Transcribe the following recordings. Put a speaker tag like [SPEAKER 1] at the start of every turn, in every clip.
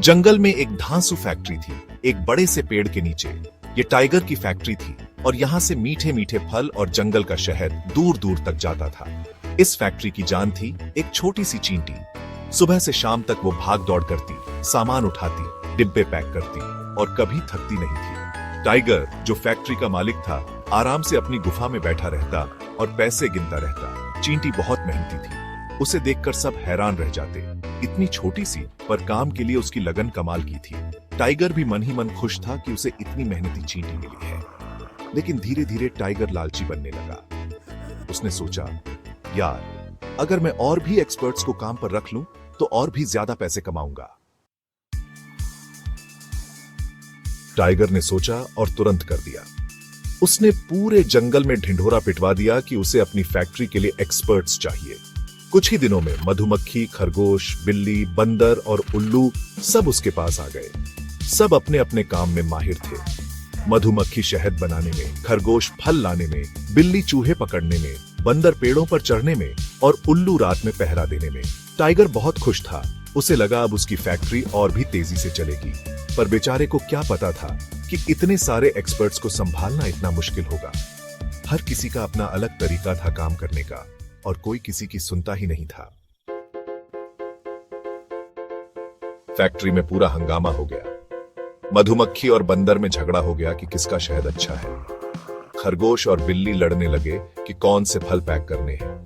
[SPEAKER 1] जंगल में एक धांसू फैक्ट्री थी, एक बड़े से पेड़ के नीचे। ये टाइगर की फैक्ट्री थी और यहाँ से मीठे मीठे फल और जंगल का शहद दूर दूर तक जाता था। इस फैक्ट्री की जान थी एक छोटी सी चींटी। सुबह से शाम तक वो भाग दौड़ करती, सामान उठाती, डिब्बे पैक करती और कभी थकती नहीं थी। टाइगर, जो फैक्ट्री का मालिक था, आराम से अपनी गुफा में बैठा रहता और पैसे गिनता रहता। चींटी बहुत मेहनती थी। उसे देखकर सब हैरान रह जाते। इतनी छोटी सी पर काम के लिए उसकी लगन कमाल की थी। टाइगर भी मन ही मन खुश था कि उसे इतनी मेहनती चींटी मिली है। लेकिन धीरे धीरे टाइगर लालची बनने लगा। उसने सोचा, यार, अगर मैं और भी एक्सपर्ट्स को काम पर रख लूं तो और भी ज्यादा पैसे कमाऊंगा। टाइगर ने सोचा और तुरंत कर दिया। उसने पूरे जंगल में ढिंढोरा पिटवा दिया कि उसे अपनी फैक्ट्री के लिए एक्सपर्ट्स चाहिए। कुछ ही दिनों में मधुमक्खी, खरगोश, बिल्ली, बंदर और उल्लू सब उसके पास आ गए। सब अपने अपने काम में माहिर थे। मधुमक्खी शहद बनाने में, खरगोश फल लाने में, बिल्ली चूहे पकड़ने में, बंदर पेड़ों पर चढ़ने में और उल्लू रात में पहरा देने में। टाइगर बहुत खुश था। उसे लगा अब उसकी फैक्ट्री और भी तेजी से चलेगी। पर बेचारे को क्या पता था कि इतने सारे एक्सपर्ट्स को संभालना इतना मुश्किल होगा। हर किसी का अपना अलग तरीका था काम करने का और कोई किसी की सुनता ही नहीं था। फैक्ट्री में पूरा हंगामा हो गया। मधुमक्खी और बंदर में झगड़ा हो गया कि किसका शहद अच्छा है। खरगोश और बिल्ली लड़ने लगे कि कौन से फल पैक करने हैं।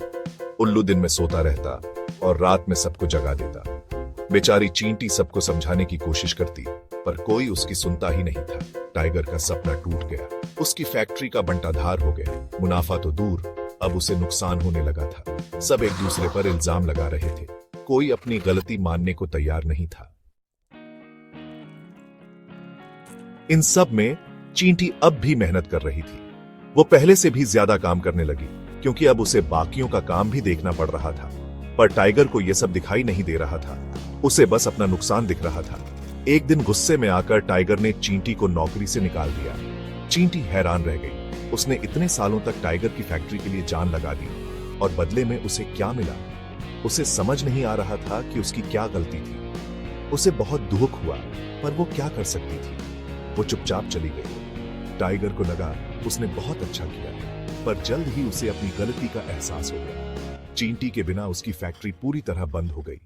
[SPEAKER 1] उल्लू दिन में सोता रहता और रात में सबको जगा देता। बेचारी चींटी सबको समझाने की कोशिश करती, पर कोई उसकी सुनता ही नहीं था। टाइगर का सपना टूट गया। उसकी फैक्ट्री का बंटाधार हो गया। मुनाफा तो दूर, अब उसे नुकसान होने लगा था। सब एक दूसरे पर इल्जाम लगा रहे थे। कोई अपनी गलती मानने को तैयार नहीं था। इन सब में चींटी अब भी मेहनत कर रही थी। वो पहले से भी ज्यादा काम करने लगी, क्योंकि अब उसे बाकियों का काम भी देखना पड़ रहा था। पर टाइगर को यह सब दिखाई नहीं दे रहा था। उसे बस अपना नुकसान दिख रहा था। एक दिन गुस्से में आकर टाइगर ने चींटी को नौकरी से निकाल दिया। चींटी हैरान रह गई। उसने इतने सालों तक टाइगर की फैक्ट्री के लिए जान लगा दी और बदले में उसे क्या मिला? उसे समझ नहीं आ रहा था कि उसकी क्या गलती थी। उसे बहुत दुख हुआ, पर वो क्या कर सकती थी? वो चुपचाप चली गई। टाइगर को लगा उसने बहुत अच्छा किया, पर जल्द ही उसे अपनी गलती का एहसास हो गया। चींटी के बिना उसकी फैक्ट्री पूरी तरह बंद हो गई।